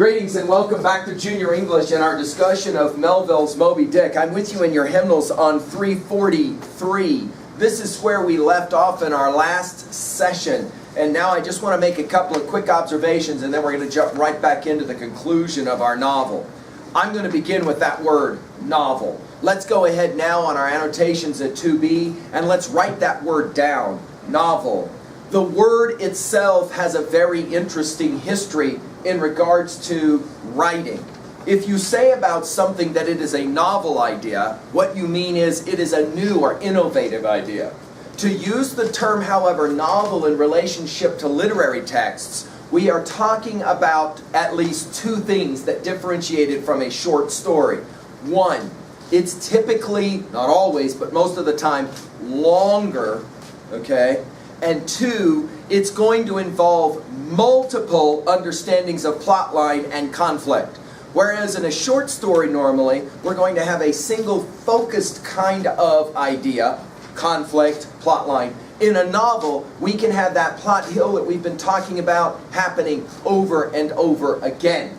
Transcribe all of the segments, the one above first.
Greetings and welcome back to Junior English and our discussion of Melville's Moby Dick. I'm with you in your hymnals on 343. This is where we left off in our last session. And now I just want to make a couple of quick observations and then we're going to jump right back into the conclusion of our novel. I'm going to begin with that word, novel. Let's go ahead now on our annotations at 2B and let's write that word down, novel. The word itself has a very interesting history in regards to writing. If you say about something that it is a novel idea, what you mean is it is a new or innovative idea. To use the term, however, novel in relationship to literary texts, we are talking about at least two things that differentiate it from a short story. One, it's typically, not always, but most of the time, longer, okay? And two, it's going to involve multiple understandings of plot line and conflict. Whereas in a short story normally, we're going to have a single focused kind of idea, conflict, plot line. In a novel, we can have that plot hill that we've been talking about happening over and over again.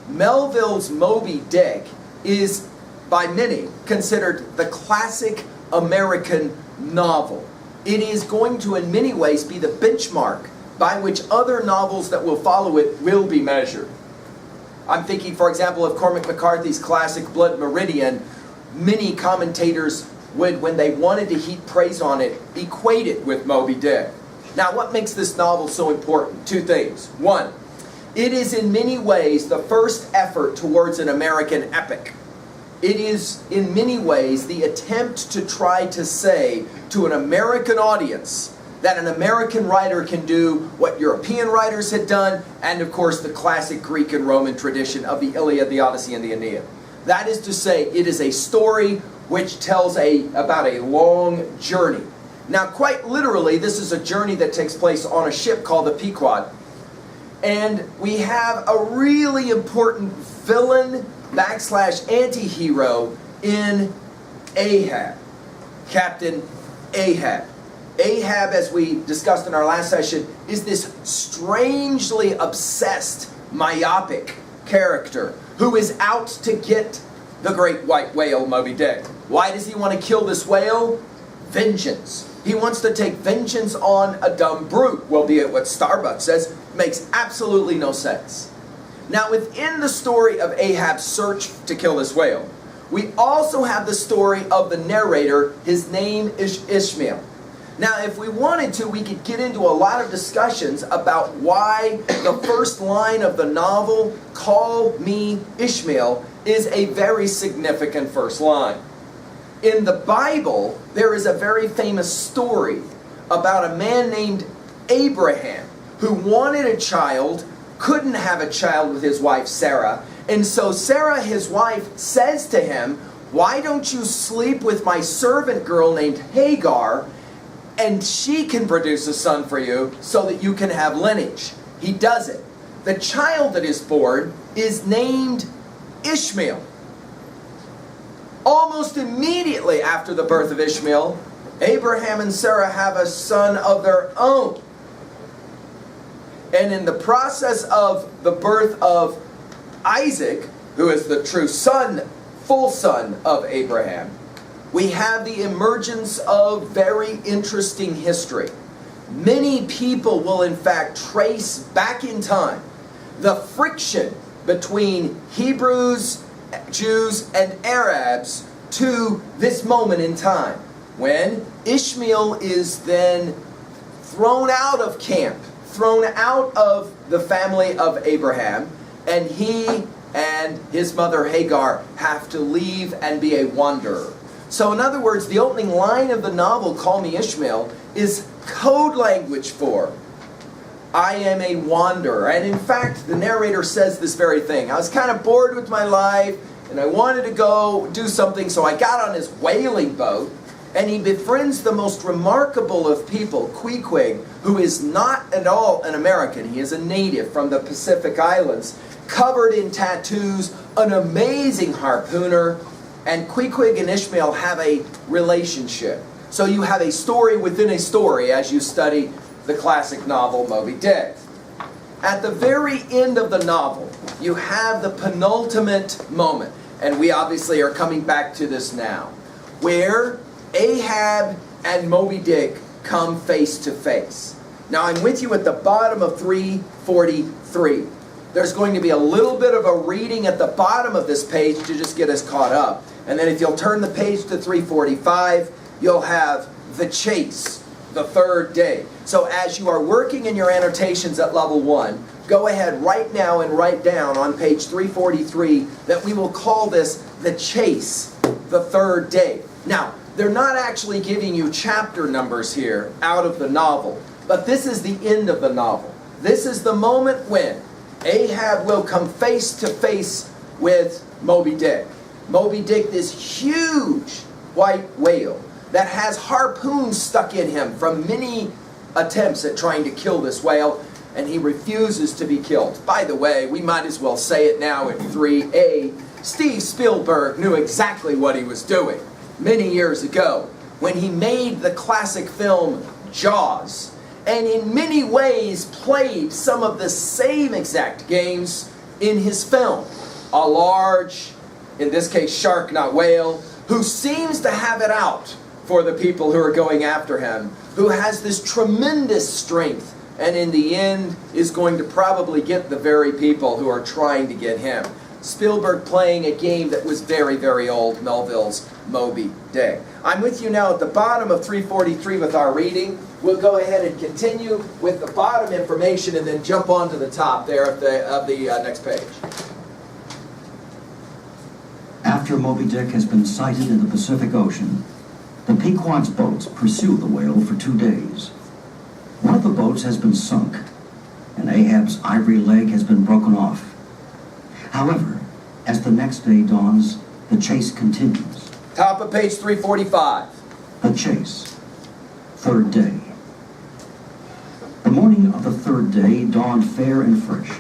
Melville's Moby Dick is, by many, considered the classic American novel. It is going to, in many ways, be the benchmark by which other novels that will follow it will be measured. I'm thinking, for example, of Cormac McCarthy's classic Blood Meridian. Many commentators would, when they wanted to heap praise on it, equate it with Moby Dick. Now, what makes this novel so important? Two things. One, it is in many ways the first effort towards an American epic. It is, in many ways, the attempt to try to say to an American audience that an American writer can do what European writers had done, and of course the classic Greek and Roman tradition of the Iliad, the Odyssey, and the Aeneid. That is to say, it is a story which tells about a long journey. Now, quite literally, this is a journey that takes place on a ship called the Pequod. And we have a really important villain / anti-hero in Ahab, Captain Ahab. Ahab, as we discussed in our last session, is this strangely obsessed, myopic character who is out to get the great white whale, Moby Dick. Why does he want to kill this whale? Vengeance. He wants to take vengeance on a dumb brute, well, be it what Starbuck says, makes absolutely no sense. Now, within the story of Ahab's search to kill this whale, we also have the story of the narrator. His name is Ishmael. Now, if we wanted to, we could get into a lot of discussions about why the first line of the novel, "Call me Ishmael," is a very significant first line. In the Bible, there is a very famous story about a man named Abraham who wanted a child, couldn't have a child with his wife Sarah, and so Sarah, his wife, says to him, "Why don't you sleep with my servant girl named Hagar, and she can produce a son for you so that you can have lineage?" He does it. The child that is born is named Ishmael. Almost immediately after the birth of Ishmael, Abraham and Sarah have a son of their own. And in the process of the birth of Isaac, who is the true son, full son of Abraham, we have the emergence of very interesting history. Many people will in fact trace back in time the friction between Hebrews, Jews, and Arabs to this moment in time, when Ishmael is then thrown out of camp, thrown out of the family of Abraham, and he and his mother Hagar have to leave and be a wanderer. So in other words, the opening line of the novel, "Call Me Ishmael," is code language for I am a wanderer. And in fact, the narrator says this very thing. I was kind of bored with my life, and I wanted to go do something, so I got on his whaling boat, and he befriends the most remarkable of people, Queequeg, who is not at all an American. He is a native from the Pacific Islands, covered in tattoos, an amazing harpooner, and Queequeg and Ishmael have a relationship. So you have a story within a story as you study the classic novel Moby Dick. At the very end of the novel, you have the penultimate moment, and we obviously are coming back to this now, where Ahab and Moby Dick come face to face. Now I'm with you at the bottom of 343. There's going to be a little bit of a reading at the bottom of this page to just get us caught up. And then if you'll turn the page to 345, you'll have the chase, the third day. So as you are working in your annotations at level 1, go ahead right now and write down on page 343 that we will call this the chase, the third day. Now, they're not actually giving you chapter numbers here out of the novel, but this is the end of the novel. This is the moment when Ahab will come face to face with Moby Dick. Moby Dick, this huge white whale that has harpoons stuck in him from many attempts at trying to kill this whale, and he refuses to be killed. By the way, we might as well say it now in 3A. Steve Spielberg knew exactly what he was doing many years ago when he made the classic film Jaws, and in many ways played some of the same exact games in his film. A large, in this case shark, not whale, who seems to have it out for the people who are going after him, who has this tremendous strength, and in the end is going to probably get the very people who are trying to get him. Spielberg playing a game that was very, very old, Melville's Moby Dick. I'm with you now at the bottom of 343 with our reading. We'll go ahead and continue with the bottom information and then jump on to the top there of the next page. After Moby Dick has been sighted in the Pacific Ocean, the Pequod's boats pursue the whale for 2 days. One of the boats has been sunk, and Ahab's ivory leg has been broken off. However, as the next day dawns, the chase continues. Top of page 345. The chase. Third day. The morning of the third day dawned fair and fresh,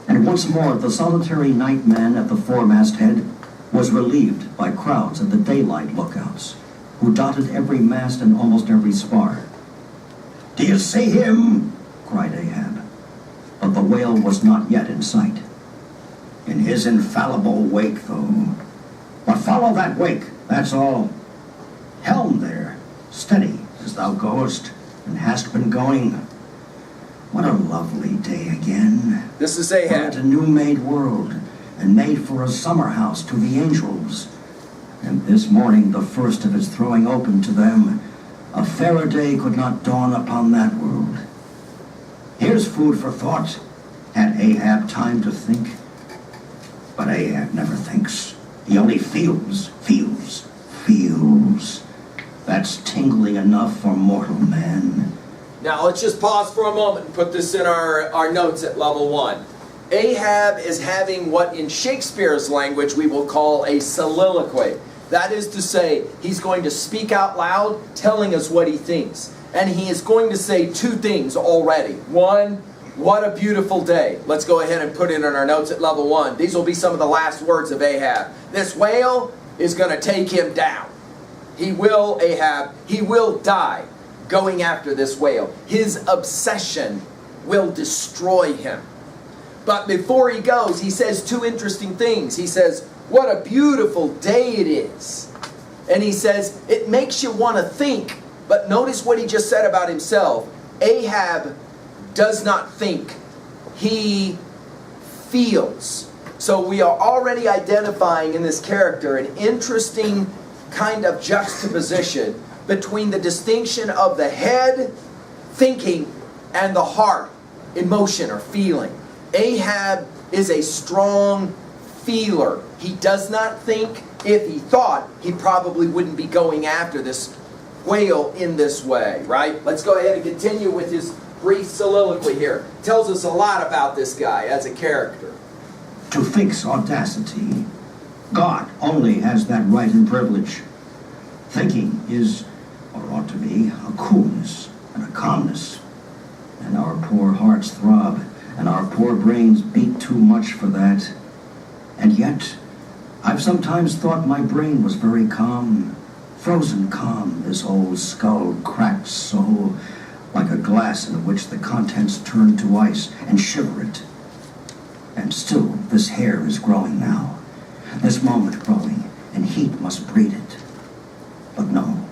and once more the solitary night man at the foremast head was relieved by crowds at the daylight lookouts, who dotted every mast and almost every spar. "Do you see him?" cried Ahab. But the whale was not yet in sight. "In his infallible wake, though. But follow that wake, that's all. Helm there, steady as thou goest, and hast been going. What a lovely day again. This is Ahab. What a new-made world, and made for a summer house to the angels. And this morning the first of its throwing open to them. A fairer day could not dawn upon that world. Here's food for thought. Had Ahab time to think? But Ahab never thinks. He only feels. That's tingling enough for mortal man." Now let's just pause for a moment and put this in our notes at level 1. Ahab is having what in Shakespeare's language we will call a soliloquy. That is to say, he's going to speak out loud, telling us what he thinks. And he is going to say 2 things already. 1, what a beautiful day. Let's go ahead and put it in our notes at level 1. These will be some of the last words of Ahab. This whale is going to take him down. Ahab will die going after this whale. His obsession will destroy him. But before he goes, he says 2 interesting things. He says, what a beautiful day it is. And he says, it makes you want to think. But notice what he just said about himself. Ahab does not think. He feels. So we are already identifying in this character an interesting kind of juxtaposition between the distinction of the head, thinking, and the heart, emotion or feeling. Ahab is a strong feeler. He does not think. If he thought, he probably wouldn't be going after this whale in this way, right? Let's go ahead and continue with his brief soliloquy here. Tells us a lot about this guy as a character. To think's audacity. God only has that right and privilege. Thinking is, or ought to be, a coolness and a calmness. And our poor hearts throb, and our poor brains beat too much for that. And yet, I've sometimes thought my brain was very calm, frozen calm, this old skull cracked so, like a glass in which the contents turn to ice and shiver it. And still this hair is growing now. This moment growing, and heat must breed it. But no,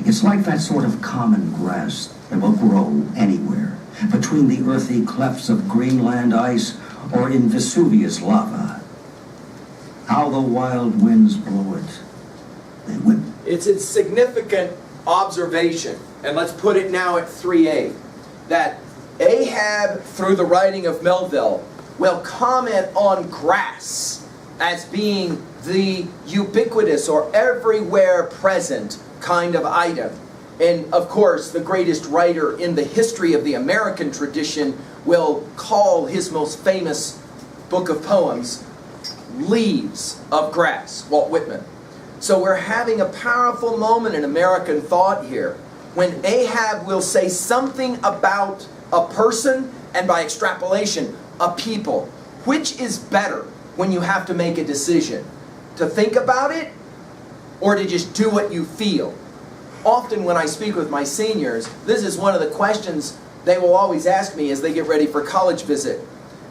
it's like that sort of common grass that will grow anywhere, between the earthy clefts of Greenland ice or in Vesuvius lava. How the wild winds blow it. They whip. It's a significant observation, and let's put it now at 3a, that Ahab, through the writing of Melville, will comment on grass as being the ubiquitous or everywhere present kind of item. And of course, the greatest writer in the history of the American tradition will call his most famous book of poems Leaves of Grass, Walt Whitman. So we're having a powerful moment in American thought here when Ahab will say something about a person and by extrapolation, a people. Which is better when you have to make a decision? To think about it or to just do what you feel? Often when I speak with my seniors, this is one of the questions they will always ask me as they get ready for college visit.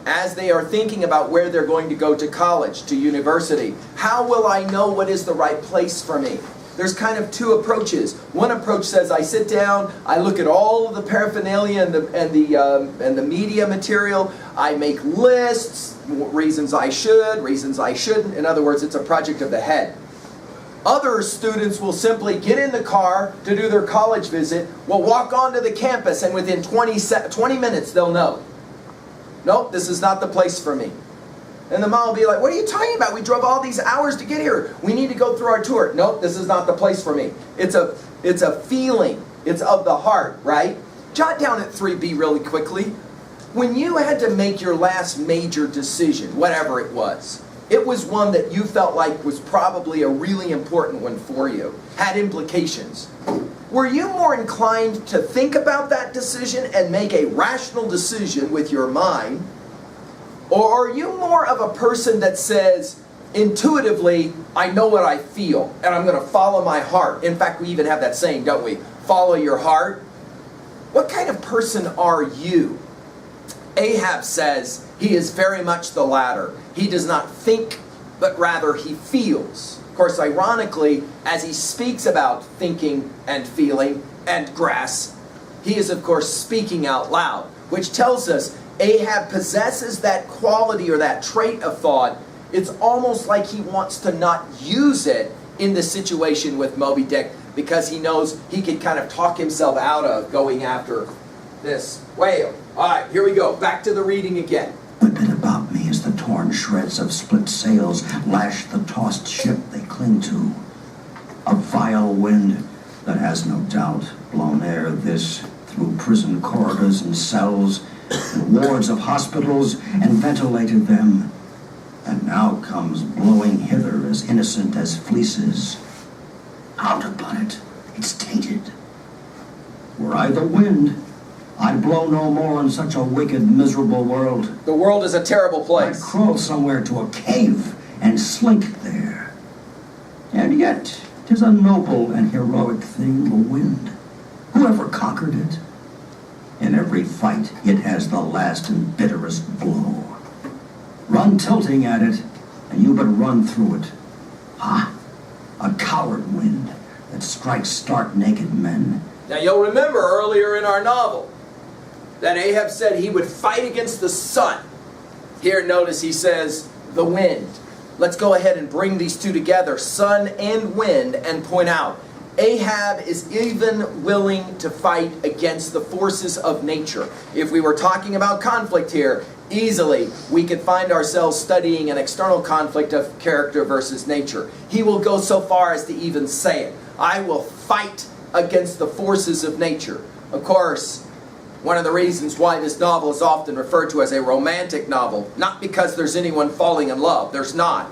As they are thinking about where they're going to go to college, to university, how will I know what is the right place for me? There's kind of two approaches. One approach says I sit down, I look at all of the paraphernalia and the media material, I make lists, reasons I should, reasons I shouldn't. In other words, it's a project of the head. Other students will simply get in the car to do their college visit, will walk onto the campus, and within 20 minutes they'll know. Nope, this is not the place for me. And the mom will be like, what are you talking about? We drove all these hours to get here. We need to go through our tour. Nope, this is not the place for me. It's a feeling. It's of the heart, right? Jot down at 3B really quickly. When you had to make your last major decision, whatever it was one that you felt like was probably a really important one for you, had implications. Were you more inclined to think about that decision and make a rational decision with your mind? Or are you more of a person that says, intuitively, I know what I feel, and I'm going to follow my heart? In fact, we even have that saying, don't we? Follow your heart. What kind of person are you? Ahab says he is very much the latter. He does not think, but rather he feels. Of course, ironically, as he speaks about thinking and feeling and grass, he is, of course, speaking out loud, which tells us Ahab possesses that quality or that trait of thought. It's almost like he wants to not use it in the situation with Moby Dick because he knows he can kind of talk himself out of going after this whale. All right, here we go. Back to the reading again. Whip it about me as the torn shreds of split sails lash the tossed ship they cling to. A vile wind that has no doubt blown ere this through prison corridors and cells and wards of hospitals and ventilated them, and now comes blowing hither as innocent as fleeces. Out upon it, it's tainted. Were I the wind, I'd blow no more on such a wicked, miserable world. The world is a terrible place. I'd crawl somewhere to a cave and slink there. And yet, 'tis a noble and heroic thing, the wind. Whoever conquered it? In every fight, it has the last and bitterest blow. Run tilting at it, and you but run through it. Ah, a coward wind that strikes stark naked men. Now you'll remember earlier in our novel that Ahab said he would fight against the sun. Here notice he says the wind. Let's go ahead and bring these two together, sun and wind, and point out Ahab is even willing to fight against the forces of nature. If we were talking about conflict here, easily we could find ourselves studying an external conflict of character versus nature. He will go so far as to even say it. I will fight against the forces of nature. Of course, one of the reasons why this novel is often referred to as a romantic novel, not because there's anyone falling in love, there's not,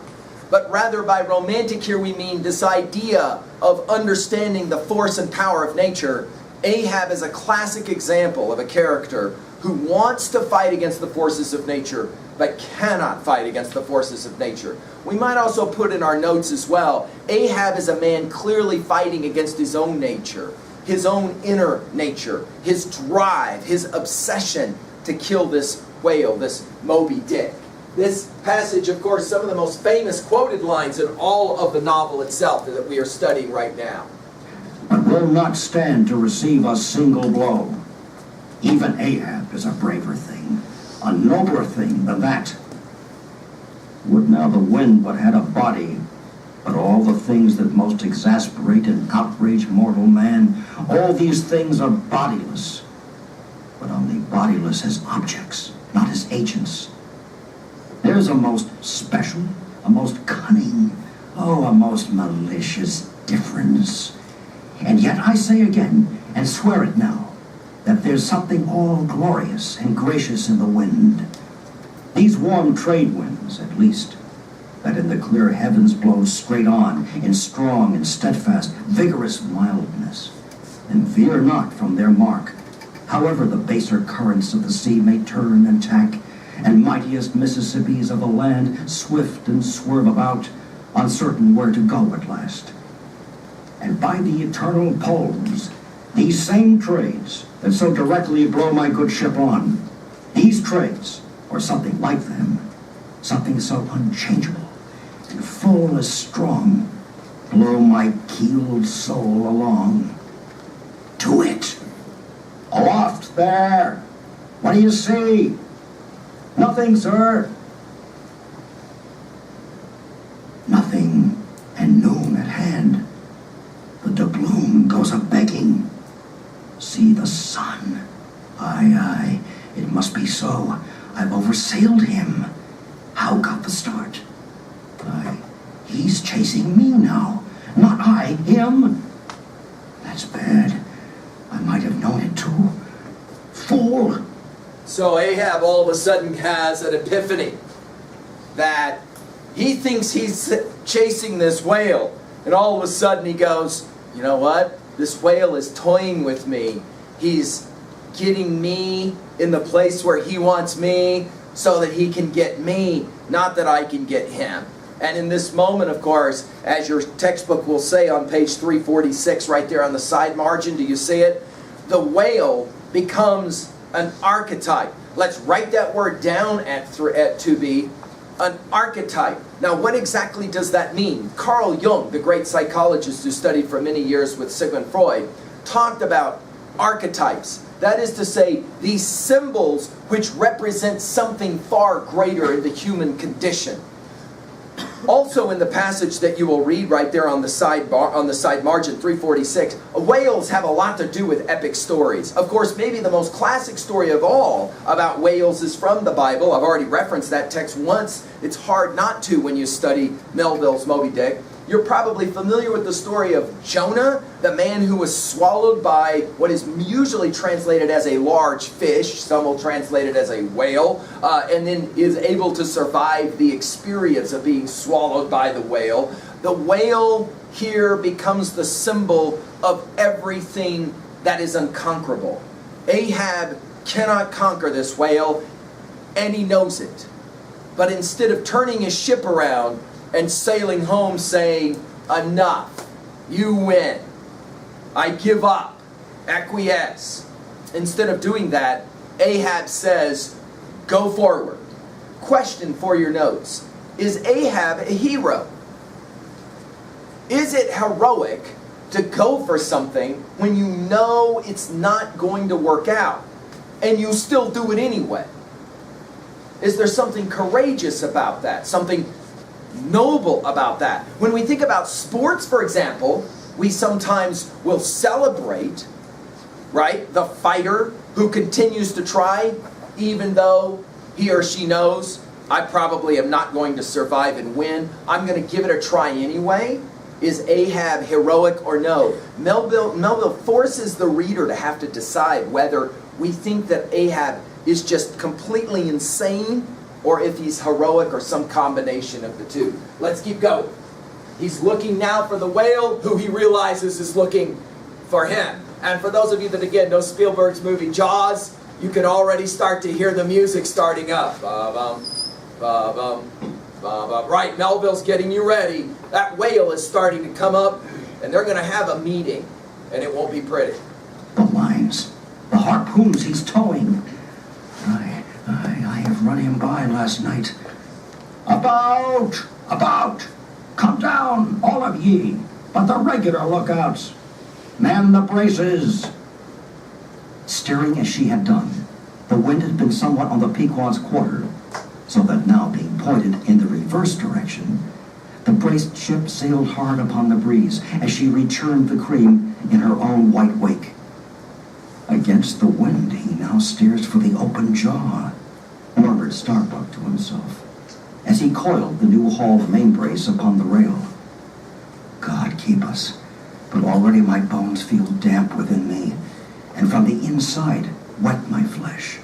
but rather by romantic here we mean this idea of understanding the force and power of nature. Ahab is a classic example of a character who wants to fight against the forces of nature, but cannot fight against the forces of nature. We might also put in our notes as well, Ahab is a man clearly fighting against his own nature, his own inner nature, his drive, his obsession to kill this whale, this Moby Dick. This passage, of course, some of the most famous quoted lines in all of the novel itself that we are studying right now. But will not stand to receive a single blow. Even Ahab is a braver thing, a nobler thing than that. Would now the wind but had a body, but all the things that most exasperate and outrage mortal man, all these things are bodiless, but only bodiless as objects, not as agents. There's a most special, a most cunning, a most malicious difference. And yet I say again, and swear it now, that there's something all glorious and gracious in the wind. These warm trade winds, at least, that in the clear heavens blow straight on in strong and steadfast, vigorous mildness, and veer not from their mark, however the baser currents of the sea may turn and tack, and mightiest Mississippis of the land swift and swerve about, uncertain where to go at last. And by the eternal poles, these same trades that so directly blow my good ship on, these trades, or something like them, something so unchangeable and full as strong, blow my keeled soul along. To it! Aloft there! What do you see? Nothing, sir. Nothing, and noon at hand. The doubloon goes a-begging. See the sun. Aye, aye, it must be so. I've oversailed him. How got the start? Aye, he's chasing me now. Not I, him. That's bad. I might have known it too. Fool! So Ahab all of a sudden has an epiphany that he thinks he's chasing this whale. And all of a sudden he goes, you know what? This whale is toying with me. He's getting me in the place where he wants me so that he can get me, not that I can get him. And in this moment, of course, as your textbook will say on page 346 right there on the side margin, do you see it? The whale becomes an archetype. Let's write that word down at 2b. An archetype. Now, what exactly does that mean? Carl Jung, the great psychologist who studied for many years with Sigmund Freud, talked about archetypes. That is to say, these symbols which represent something far greater in the human condition. Also in the passage that you will read right there on the side margin, 346, whales have a lot to do with epic stories. Of course, maybe the most classic story of all about whales is from the Bible. I've already referenced that text once. It's hard not to when you study Melville's Moby Dick. You're probably familiar with the story of Jonah, the man who was swallowed by what is usually translated as a large fish. Some will translate it as a whale, and then is able to survive the experience of being swallowed by the whale. The whale here becomes the symbol of everything that is unconquerable. Ahab cannot conquer this whale, and he knows it. But instead of turning his ship around and sailing home saying, enough, you win, I give up, acquiesce. Instead of doing that, Ahab says, go forward. Question for your notes. Is Ahab a hero? Is it heroic to go for something when you know it's not going to work out and you still do it anyway? Is there something courageous about that? Something noble about that? When we think about sports, for example, we sometimes will celebrate, right, the fighter who continues to try even though he or she knows, I probably am not going to survive and win. I'm going to give it a try anyway. Is Ahab heroic or no? Melville forces the reader to have to decide whether we think that Ahab is just completely insane or if he's heroic or some combination of the two. Let's keep going. He's looking now for the whale who he realizes is looking for him. And for those of you that, again, know Spielberg's movie Jaws, you can already start to hear the music starting up. Ba-bum, ba-bum, ba-bum. Right, Melville's getting you ready. That whale is starting to come up, and they're going to have a meeting, and it won't be pretty. The lines, the harpoons he's towing. I have run him by last night. About! About! Come down, all of ye, but the regular lookouts. Man the braces! Steering as she had done, the wind had been somewhat on the Pequod's quarter, so that now being pointed in the reverse direction, the braced ship sailed hard upon the breeze as she returned the cream in her own white wake. Against the wind he now steers for the open jaw, murmured Starbuck to himself, as he coiled the new hauled main brace upon the rail. God keep us, but already my bones feel damp within me, and from the inside wet my flesh.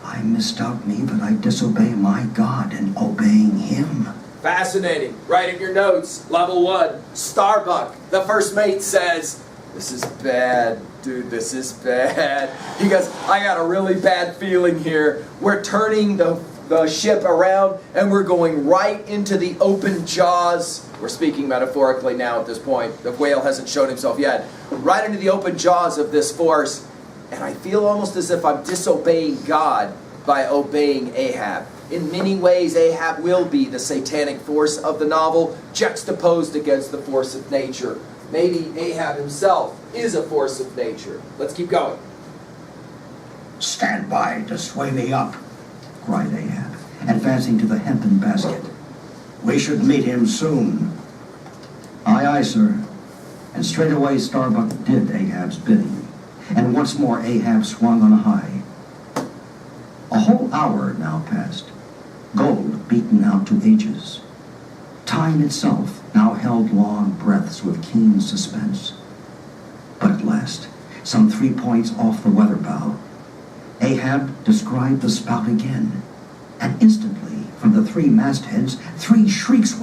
I misdoubt me that I disobey my God in obeying him. Fascinating. Write in your notes, level 1, Starbuck. The first mate says, this is bad, dude, this is bad. He goes, I got a really bad feeling here. We're turning the ship around and we're going right into the open jaws. We're speaking metaphorically now at this point. The whale hasn't shown himself yet. Right into the open jaws of this force. And I feel almost as if I'm disobeying God by obeying Ahab. In many ways, Ahab will be the satanic force of the novel, juxtaposed against the force of nature. Maybe Ahab himself is a force of nature. Let's keep going. Stand by to sway me up, cried Ahab, advancing to the hempen basket. We should meet him soon. Aye, aye, sir. And straightway Starbuck did Ahab's bidding, and once more Ahab swung on high. A whole hour now passed, gold beaten out to ages. Time itself now held long breaths with keen suspense. But at last, some 3 points off the weather bow, Ahab described the spout again, and instantly from the 3 mastheads 3 shrieks